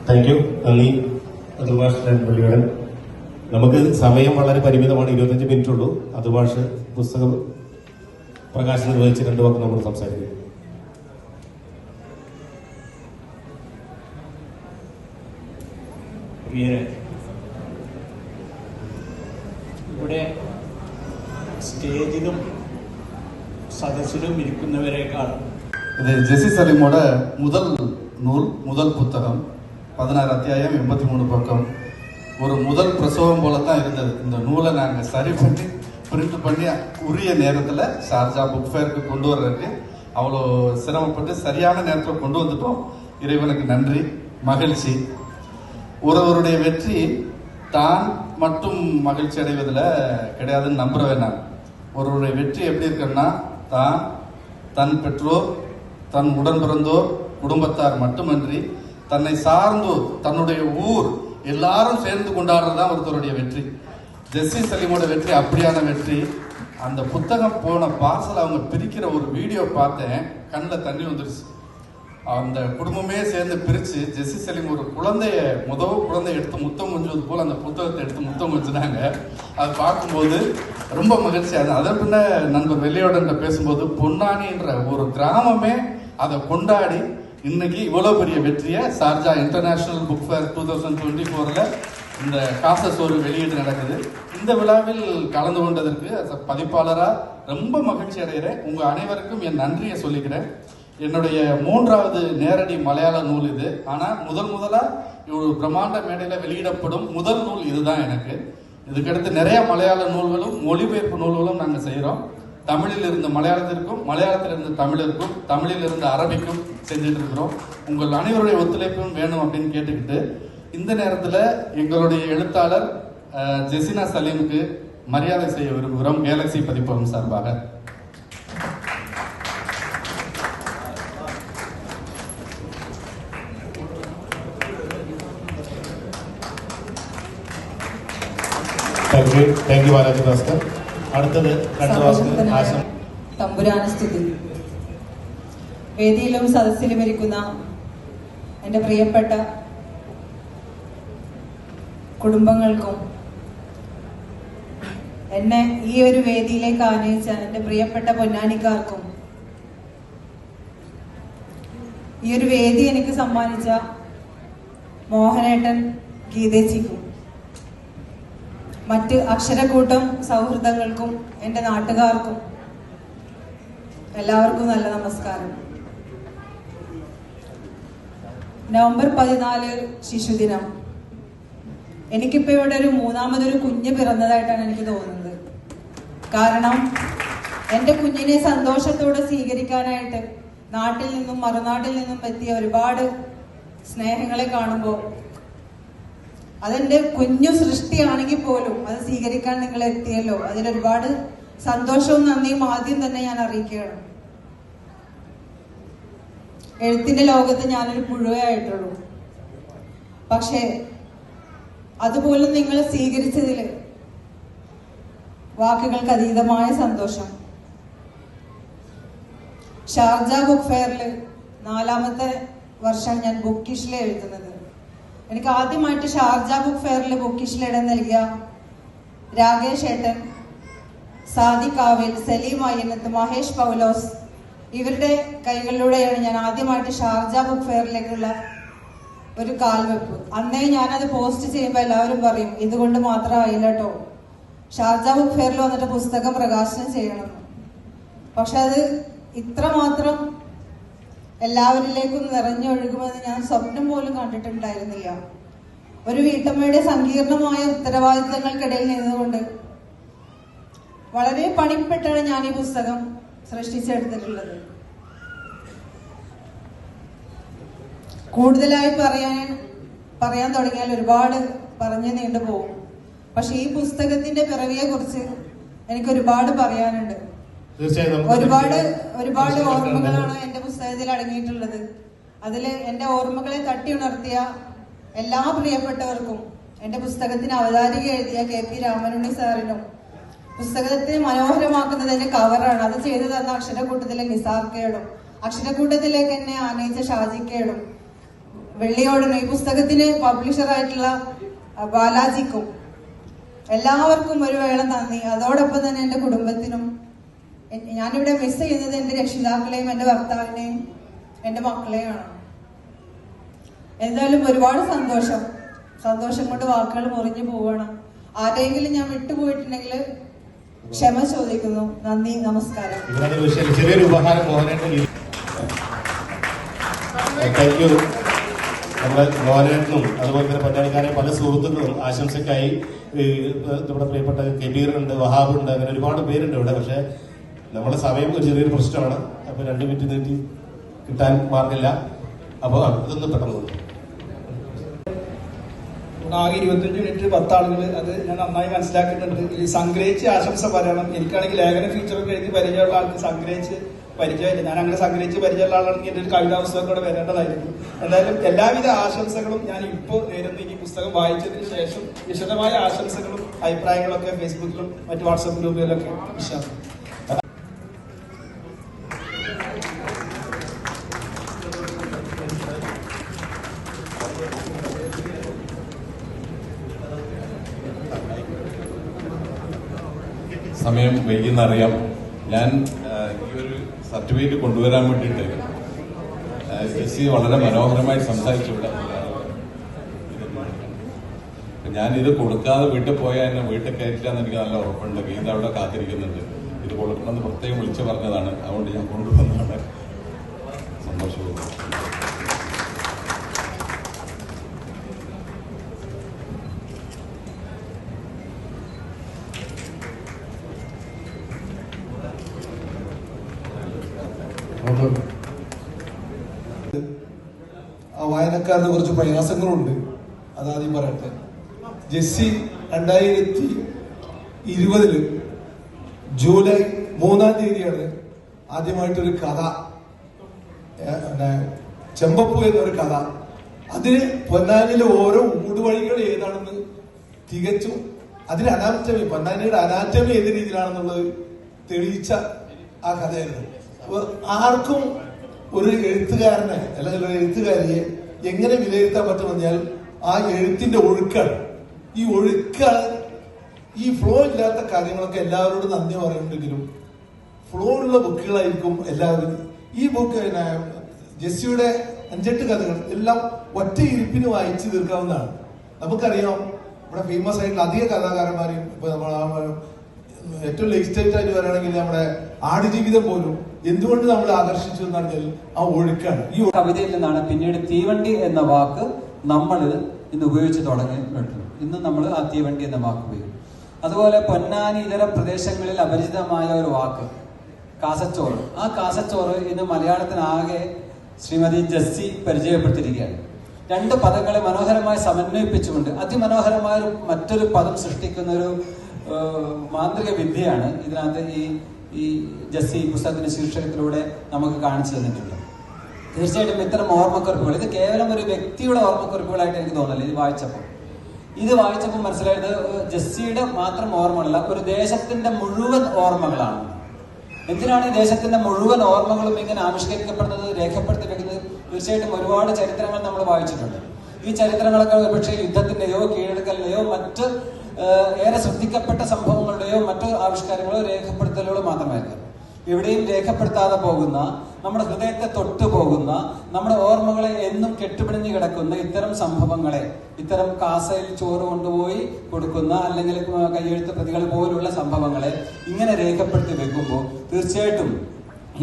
Thank you. നന്ദി അതുഭാഷ് പള്ളിയോടൻ. നമുക്ക് സമയം വളരെ പരിമിതമാണ്, 25 മിനിറ്റ് ഉള്ളൂ. അതുഭാഷ് പുസ്തകം പ്രകാശനം നിർവഹിച്ച് 2 വാക്ക് നമ്മൾ സംസാരിക്കും. ഇവിടെ സ്റ്റേജിലും സദസ്സിലും ഇരിക്കുന്നവരെക്കാൾ இது ஜெசி சலீமோட முதல் நூல், முதல் புத்தகம். 16 அத்தியாயம், 83 பக்கம். ஒரு முதல் பிரசவம் போல தான் இருந்தது. இந்த நூலை நாங்கள் சரி பண்ணி பிரிண்ட் பண்ணி உரிய நேரத்தில் ஷார்ஜா புக் ஃபேருக்கு கொண்டு வர்றதுக்கு அவ்வளோ சிரமப்பட்டு சரியான நேரத்தில் கொண்டு வந்துட்டோம். இறைவனுக்கு நன்றி, மகிழ்ச்சி. ஒருவருடைய வெற்றி தான் மட்டும் மகிழ்ச்சி அடைவதில் கிடையாதுன்னு நம்புறேன் நான். ஒருவருடைய வெற்றி எப்படி இருக்குன்னா, தான், தன் பெற்றோர், தன் உடன் பிறந்தோர், குடும்பத்தார் மட்டுமன்றி தன்னை சார்ந்தோர், தன்னுடைய ஊர் எல்லாரும் சேர்ந்து கொண்டாடுறதுதான் ஒருத்தருடைய வெற்றி. ஜெஸ்ஸி சலீமோட வெற்றி அப்படியான வெற்றி. அந்த புத்தகம் போன பார்சல் அவங்க பிரிக்கிற ஒரு வீடியோ பார்த்தேன், கண்ணில் தண்ணி வந்துருச்சு. அந்த குடும்பமே சேர்ந்து பிரித்து ஜெஸ்ஸி சலீம் ஒரு முதல் குழந்தைய எடுத்து முத்தம் கொஞ்சது போல் அந்த புத்தகத்தை எடுத்து முத்தம் கொஞ்சினாங்க. அது பார்க்கும்போது ரொம்ப மகிழ்ச்சி. அதன் பின்ன நண்பர் வெள்ளையோட பேசும்போது பொன்னானின்ற ஒரு கிராமமே அதை கொண்டாடி இன்னைக்கு இவ்வளோ பெரிய வெற்றியை ஷார்ஜா இன்டர்நேஷனல் புக் ஃபேர் 2024 இந்த காசசோறு வெளியீடு நடக்குது. இந்த விழாவில் கலந்து கொண்டதற்கு பதிப்பாளராக ரொம்ப மகிழ்ச்சி அடைகிறேன். உங்கள் அனைவருக்கும் என் நன்றியை சொல்லிக்கிறேன். என்னுடைய 3வது நேரடி மலையாள நூல் இது. ஆனால் முதலாக ஒரு பிரம்மாண்ட மேடையில் வெளியிடப்படும் முதல் நூல் இதுதான் எனக்கு. இதுக்கடுத்து நிறைய மலையாள நூல்களும் மொழிபெயர்ப்பு நூல்களும் நாங்கள் செய்கிறோம். தமிழில் இருந்து மலையாளத்திற்கும், மலையாளத்தில் இருந்து தமிழிற்கும், தமிழில் இருந்து அரபிக்கும் செஞ்சுட்டு இருக்கிறோம். உங்கள் அனைவருடைய ஒத்துழைப்பும் வேணும் அப்படின்னு கேட்டுக்கிட்டு இந்த நேரத்தில் எங்களுடைய எழுத்தாளர் ஜெசினா சலீமுக்கு மரியாதை செய்ய விரும்புகிறோம் கேலக்ஸி பதிப்பகம் சார்பாக. Thank you Balaji Bhaskar. അടുത്തത് തമ്പുരാനസ്തുതി. വേദിയിലും സദസ്സിലും ഇരിക്കുന്ന എൻ്റെ പ്രിയപ്പെട്ട കുടുംബങ്ങൾക്കും എന്നെ ഈ ഒരു വേദിയിലേക്ക് ആനയിച്ച എൻ്റെ പ്രിയപ്പെട്ട പൊന്നാനിക്കാർക്കും ഈ ഒരു വേദി എനിക്ക് സമ്മാനിച്ച മോഹനേട്ടൻ ഗീതേച്ചിക്കും മറ്റ് അക്ഷരക്കൂട്ടം സൗഹൃദങ്ങൾക്കും എൻ്റെ നാട്ടുകാർക്കും എല്ലാവർക്കും നല്ല നമസ്കാരം. നവംബർ 14 ശിശുദിനം. എനിക്കിപ്പോൾ ഇവിടെ ഒരു 3ാമതൊരു കുഞ്ഞ് പിറന്നതായിട്ടാണ് എനിക്ക് തോന്നുന്നത്. കാരണം എൻ്റെ കുഞ്ഞിനെ സന്തോഷത്തോടെ സ്വീകരിക്കാനായിട്ട് നാട്ടിൽ നിന്നും മറുനാട്ടിൽ നിന്നും എത്തിയ ഒരുപാട് സ്നേഹങ്ങളെ കാണുമ്പോൾ അതെന്റെ കുഞ്ഞു സൃഷ്ടിയാണെങ്കിൽ പോലും അത് സ്വീകരിക്കാൻ നിങ്ങൾ എത്തിയല്ലോ, അതിലൊരുപാട് സന്തോഷവും നന്ദിയും ആദ്യം തന്നെ ഞാൻ അറിയിക്കുകയാണ്. എഴുത്തിന്റെ ലോകത്ത് ഞാനൊരു പുഴുവായിട്ടുള്ളൂ. പക്ഷേ അതുപോലും നിങ്ങൾ സ്വീകരിച്ചതിൽ വാക്കുകൾക്ക് അതീതമായ സന്തോഷം. ഷാർജ ബുക്ക് ഫെയറിൽ 4ാമത്തെ വർഷം ഞാൻ ബുക്കിഷിലെ എഴുതുന്നത്. എനിക്ക് ആദ്യമായിട്ട് ഷാർജ ബുക്ക് ഫെയറിൽ ബുക്കിഷിൽ ഇടം നൽകിയ രാകേഷ് ഏട്ടൻ, സാദിഖ് കാവിൽ, സലീം അയ്യനത്ത്, മഹേഷ് പൗലോസ്, ഇവരുടെ കൈകളിലൂടെയാണ് ഞാൻ ആദ്യമായിട്ട് ഷാർജ ബുക്ക് ഫെയറിലേക്കുള്ള ഒരു കാൽവെപ്പ്. അന്നേ ഞാനത് പോസ്റ്റ് ചെയ്യുമ്പോൾ എല്ലാവരും പറയും ഇതുകൊണ്ട് മാത്രമായില്ല കേട്ടോ, ഷാർജ ബുക്ക് ഫെയറിൽ വന്നിട്ട് പുസ്തകം പ്രകാശനം ചെയ്യണം. പക്ഷെ അത് ഇത്രമാത്രം എല്ലാവരിലേക്കും നിറഞ്ഞൊഴുകുമെന്ന് ഞാൻ സ്വപ്നം പോലും കണ്ടിട്ടുണ്ടായിരുന്നില്ല. ഒരു വീട്ടമ്മയുടെ സങ്കീർണമായ ഉത്തരവാദിത്തങ്ങൾക്കിടയിൽ നിന്നുകൊണ്ട് വളരെ പണിപ്പെട്ടാണ് ഞാൻ ഈ പുസ്തകം സൃഷ്ടിച്ചെടുത്തിട്ടുള്ളത്. കൂടുതലായി പറയാൻ തുടങ്ങിയാൽ ഒരുപാട് പറഞ്ഞു നീണ്ടുപോകും. പക്ഷെ ഈ പുസ്തകത്തിന്റെ പിറവിയെ കുറിച്ച് എനിക്ക് ഒരുപാട് പറയാനുണ്ട്. തീർച്ചയായും ഒരുപാട് ഓർമ്മകളാണ് എന്റെ പുസ്തകത്തിൽ അടങ്ങിയിട്ടുള്ളത്. അതിൽ എന്റെ ഓർമ്മകളെ തട്ടി ഉണർത്തിയ എല്ലാ പ്രിയപ്പെട്ടവർക്കും, എന്റെ പുസ്തകത്തിന് അവതാരിക എഴുതിയ KP രാമനുണ്ണി സാറിനും, പുസ്തകത്തെ മനോഹരമാക്കുന്നതിന്റെ കവറാണ് അത് ചെയ്തു തന്ന അക്ഷരക്കൂട്ടത്തിലെ നിസാർക്കയോടും, അക്ഷരക്കൂട്ടത്തിലേക്ക് എന്നെ ആനയിച്ച ഷാജിക്കയോടും, വെള്ളിയോടനും, ഈ പുസ്തകത്തിന് പബ്ലിഷറായിട്ടുള്ള ബാലാജിക്കും എല്ലാവർക്കും ഒരു വേള നന്ദി. അതോടൊപ്പം തന്നെ എന്റെ കുടുംബത്തിനും. ഞാനിവിടെ മിസ് ചെയ്യുന്നത് എന്റെ രക്ഷിതാക്കളെയും എന്റെ ഭർത്താവിനെയും എന്റെ മക്കളെയാണ്. എന്തായാലും ഒരുപാട് സന്തോഷം കൊണ്ട് വാക്കുകൾ മുറിഞ്ഞു പോവാണ്. ആരെങ്കിലും ഞാൻ വിട്ടുപോയിട്ടുണ്ടെങ്കിൽ ക്ഷമ ചോദിക്കുന്നു. നന്ദി, നമസ്കാരം. ചെറിയൊരു ഉപഹാരം മോഹനേട്ടൻ. Thank you. നമ്മുടെ മോഹനേട്ടനും അതുപോലെ തന്നെ പട്ടാളിക്കാരെ പല സുഹൃത്തുക്കളും ആശംസയ്ക്കായി നമ്മുടെ പ്രിയപ്പെട്ട കബീർ ഉണ്ട്, വഹാബ് ഉണ്ട്, അങ്ങനെ ഒരുപാട് പേരുണ്ട് ഇവിടെ. പക്ഷെ നമ്മുടെ സമയം ഒരു ചെറിയൊരു പ്രശ്നമാണ്. അപ്പൊ 2 മിനിറ്റ് നീട്ടി കിട്ടാൻ മാർഗമില്ല. അപ്പൊ ഇതൊന്ന് പെട്ടെന്ന് ആകെ 25 മിനിറ്റ് 10 ആളുകൾ, അത് ഞാൻ നന്നായി മനസ്സിലാക്കിയിട്ടുണ്ട്. ഈ സംഗ്രഹിച്ച് ആശംസ പറയണം. എനിക്കാണെങ്കിൽ ലേഖന ഫീച്ചറൊക്കെ എഴുതി പരിചയമുള്ള ആൾക്ക് സംഗ്രഹിച്ച് പരിചയമില്ല. ഞാൻ അങ്ങനെ സംഗ്രഹിച്ച് പരിചയമുള്ള ആളാണെങ്കിൽ എൻ്റെ ഒരു കവിതാ പുസ്തകം കൂടെ വരേണ്ടതായിരുന്നു. എന്തായാലും എല്ലാവിധ ആശംസകളും ഞാൻ ഇപ്പോൾ നേരുന്ന ഈ പുസ്തകം വായിച്ചതിന് ശേഷം വിശദമായ ആശംസകളും അഭിപ്രായങ്ങളൊക്കെ ഫേസ്ബുക്കിലും മറ്റു വാട്സാപ്പ് ഗ്രൂപ്പുകളിലൊക്കെ വിശ്വാസം. സമയം വൈകുന്നറിയാം. ഞാൻ ഈ ഒരു സർട്ടിഫിക്കറ്റ് കൊണ്ടുവരാൻ വേണ്ടിയിട്ട് ജെസ്സി വളരെ മനോഹരമായി സംസാരിച്ചു. ഇവിടെ ഞാനിത് കൊടുക്കാതെ വീട്ടിൽ പോയാൽ എന്നെ വീട്ടിൽ കയറ്റില്ലാന്ന് എനിക്ക് നല്ല ഉറപ്പുണ്ട്. ഗീത അവിടെ കാത്തിരിക്കുന്നുണ്ട്. ഇത് കൊടുക്കണമെന്ന് പ്രത്യേകം വിളിച്ചു പറഞ്ഞതാണ്. അതുകൊണ്ട് ഞാൻ കൊണ്ടുവന്നതാണ്. സന്തോഷവും. ആ വായനക്കാരന് കുറച്ച് പ്രയാസങ്ങളുണ്ട്. അതാദ്യം പറയട്ടെ. ജെസ്സി 2020 ജൂലൈ 3-ാം തീയതിയാണ് ആദ്യമായിട്ടൊരു കഥ, ചെമ്പപ്പൂ എന്നൊരു കഥ, അതിന് പൊന്നാനിയിലെ ഓരോ ഊടുവഴികൾ ഏതാണെന്ന് തികച്ചും അതിന് അനാറ്റമി, പൊന്നാനിയുടെ അനാറ്റമി ഏത് രീതിയിലാണെന്നുള്ളത് തെളിയിച്ച ആ കഥയായിരുന്നു. ആർക്കും ഒരു എഴുത്തുകാരനെ അല്ലെങ്കിൽ ഒരു എഴുത്തുകാരിയെ എങ്ങനെ വിലയിരുത്താൻ പറ്റുമെന്നാൽ ആ എഴുത്തിന്റെ ഒഴുക്കാണ്. ഈ ഒഴുക്കാണ്. ഈ ഫ്ലോ ഇല്ലാത്ത കാര്യങ്ങളൊക്കെ എല്ലാവരോടും നന്ദി പറയുന്നുണ്ടെങ്കിലും ഫ്ലോ ഉള്ള ബുക്കുകളായിരിക്കും എല്ലാവരും. ഈ ബുക്ക് ജെസ്സിയുടെ 5-8 കഥകൾ എല്ലാം ഒറ്റ ഇരിപ്പിന് വായിച്ചു തീർക്കാവുന്നതാണ്. നമുക്കറിയാം നമ്മുടെ ഫേമസ് ആയിട്ടുള്ള അധിക കഥാകാരന്മാരെയും ഇപ്പൊ നമ്മൾ ഏറ്റവും ലേറ്റസ്റ്റ് ആയിട്ട് വരികയാണെങ്കിൽ നമ്മുടെ ആടുജീവിതം പോലും എന്തുകൊണ്ട് നമ്മൾ ആകർഷിച്ചു എന്ന് പറഞ്ഞാൽ ആ ഒഴുക്കാണ്. ഈ കവിതയിൽ നിന്നാണ് പിന്നീട് തീവണ്ടി എന്ന വാക്ക് നമ്മൾ ഇന്ന് ഉപയോഗിച്ച് തുടങ്ങിയിട്ടുണ്ട്. ഇന്ന് നമ്മൾ ആ തീവണ്ടി എന്ന വാക്ക് ഉപയോഗിക്കും. അതുപോലെ പൊന്നാനി ഇതര പ്രദേശങ്ങളിൽ അപരിചിതമായ ഒരു വാക്ക് കാസച്ചോറ്. ആ കാസച്ചോറ് ഇന്ന് മലയാളത്തിനാകെ ശ്രീമതി ജെസ്സി പരിചയപ്പെടുത്തിയിരിക്കുകയാണ്. 2 പദങ്ങളെ മനോഹരമായി സമന്വയിപ്പിച്ചുകൊണ്ട് അതിമനോഹരമായ മറ്റൊരു പദം സൃഷ്ടിക്കുന്ന ഒരു മാന്ത്രിക വിദ്യയാണ് ഇതിനകത്ത് ഈ ജെസ്സി പുസ്തകത്തിന്റെ ശീർഷകത്തിലൂടെ നമുക്ക് കാണിച്ചു തന്നിട്ടുണ്ട്. തീർച്ചയായിട്ടും ഇത്തരം ഓർമ്മക്കുറിപ്പുകൾ ഇത് കേവലം ഒരു വ്യക്തിയുടെ ഓർമ്മക്കുറിപ്പുകളായിട്ട് എനിക്ക് തോന്നില്ല. ഇത് വായിച്ചപ്പോൾ മനസ്സിലായത് ജെസ്സിയുടെ മാത്രം ഓർമ്മകളല്ല, ഒരു ദേശത്തിന്റെ മുഴുവൻ ഓർമ്മകളാണ്. എന്തിനാണ് ഈ ദേശത്തിന്റെ മുഴുവൻ ഓർമ്മകളും ഇങ്ങനെ ആവിഷ്കരിക്കപ്പെടുന്നത്, രേഖപ്പെടുത്തി വെക്കുന്നത്? തീർച്ചയായിട്ടും ഒരുപാട് ചരിത്രങ്ങൾ നമ്മൾ വായിച്ചിട്ടുണ്ട്. ഈ ചരിത്രങ്ങളൊക്കെ ഒരുപക്ഷെ യുദ്ധത്തിന്റെയോ കീഴടക്കലിന്റെയോ മറ്റ് ഏറെ ശ്രദ്ധിക്കപ്പെട്ട സംഭവങ്ങളുടെയോ മറ്റു ആവിഷ്കാരങ്ങളോ രേഖപ്പെടുത്തലുകളോ മാത്രമായിരിക്കും. എവിടെയും രേഖപ്പെടുത്താതെ പോകുന്ന, നമ്മുടെ ഹൃദയത്തെ തൊട്ടു പോകുന്ന, നമ്മുടെ ഓർമ്മകളെ എന്നും കെട്ടുപിടിഞ്ഞു കിടക്കുന്ന ഇത്തരം സംഭവങ്ങളെ, ഇത്തരം കാസയിൽ ചോറ് കൊണ്ടുപോയി കൊടുക്കുന്ന അല്ലെങ്കിൽ കയ്യെഴുത്ത് പ്രതികൾ പോലുള്ള സംഭവങ്ങളെ ഇങ്ങനെ രേഖപ്പെടുത്തി വെക്കുമ്പോൾ തീർച്ചയായിട്ടും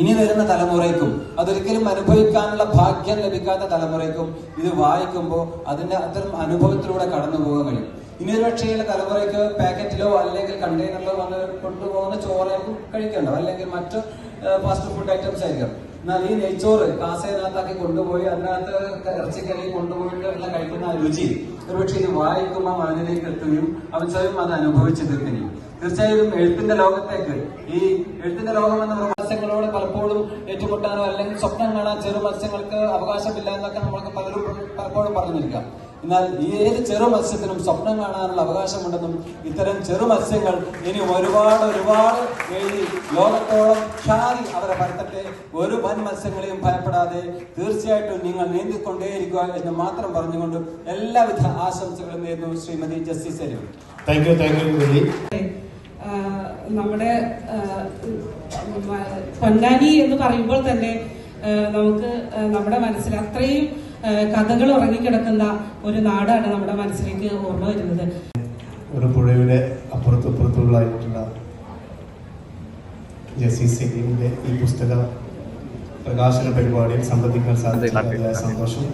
ഇനി വരുന്ന തലമുറയ്ക്കും, അതൊരിക്കലും അനുഭവിക്കാനുള്ള ഭാഗ്യം ലഭിക്കാത്ത തലമുറയ്ക്കും ഇത് വായിക്കുമ്പോൾ അതിന്റെ അത്തരം അനുഭവത്തിലൂടെ കടന്നു പോകാൻ കഴിയും. ഇനി ഒരു പക്ഷേയുള്ള തലമുറയ്ക്ക് പാക്കറ്റിലോ അല്ലെങ്കിൽ കണ്ടെയ്നറിലോ വന്ന് കൊണ്ടുപോകുന്ന ചോറായിരിക്കും കഴിക്കണ്ടോ, അല്ലെങ്കിൽ മറ്റ് ഫാസ്റ്റ് ഫുഡ് ഐറ്റംസ് ആയിരിക്കും. എന്നാൽ ഈ നെയ്ച്ചോറ് കാസേനകത്താക്കി കൊണ്ടുപോയി അതിനകത്ത് ഇറച്ചിക്കറി കൊണ്ടുപോയിട്ട് കഴിക്കുന്ന രുചി ഒരുപക്ഷെ ഇത് വായിക്കുമ്പോൾ അവനിലേക്ക് എത്തുകയും അവൻ സ്വയം അത് അനുഭവിച്ചു തീർക്കുകയും തീർച്ചയായും എഴുത്തിന്റെ ലോകത്തേക്ക് ഈ എഴുത്തിന്റെ ലോകം എന്ന മത്സ്യങ്ങളോട് പലപ്പോഴും ഏറ്റുമുട്ടാനോ അല്ലെങ്കിൽ സ്വപ്നം കാണാൻ ചെറു മത്സ്യങ്ങൾക്ക് അവകാശമില്ല എന്നൊക്കെ നമ്മൾക്ക് പലപ്പോഴും പറഞ്ഞിരിക്കാം. എന്നാൽ ഈ ഏത് ചെറു മത്സ്യത്തിനും സ്വപ്നം കാണാനുള്ള അവകാശമുണ്ടെന്നും ഇത്തരം ചെറു മത്സ്യങ്ങൾ ഇനി ഒരുപാട് എഴുതി ലോകത്തോളം ഖ്യാതി അവരെ പരത്തട്ടെ. ഒരു വൻ മത്സ്യങ്ങളെയും ഭയപ്പെടാതെ തീർച്ചയായിട്ടും നിങ്ങൾ നീന്തിക്കൊണ്ടേയിരിക്കുക എന്ന് മാത്രം പറഞ്ഞുകൊണ്ട് എല്ലാവിധ ആശംസകളും നേരുന്നു Shrimati Jessy Saleem. Thank you very. നമ്മുടെ പൊന്നാനി എന്ന് പറയുമ്പോൾ തന്നെ നമുക്ക് നമ്മുടെ മനസ്സിൽ അത്രയും കഥകൾ ഉറങ്ങിക്കിടക്കുന്ന ഒരു നാടാണ് നമ്മുടെ മനസ്സിലേക്ക് ഓർമ്മ വരുന്നത്. ഒരു പുഴയുടെ അപ്പുറത്തുള്ളായിട്ടുള്ള ജെസ്സി സലീമിന്റെ ഈ പുസ്തക പ്രകാശന പരിപാടിയിൽ സംബന്ധിക്കാൻ സാധിച്ചതിൽ സന്തോഷം.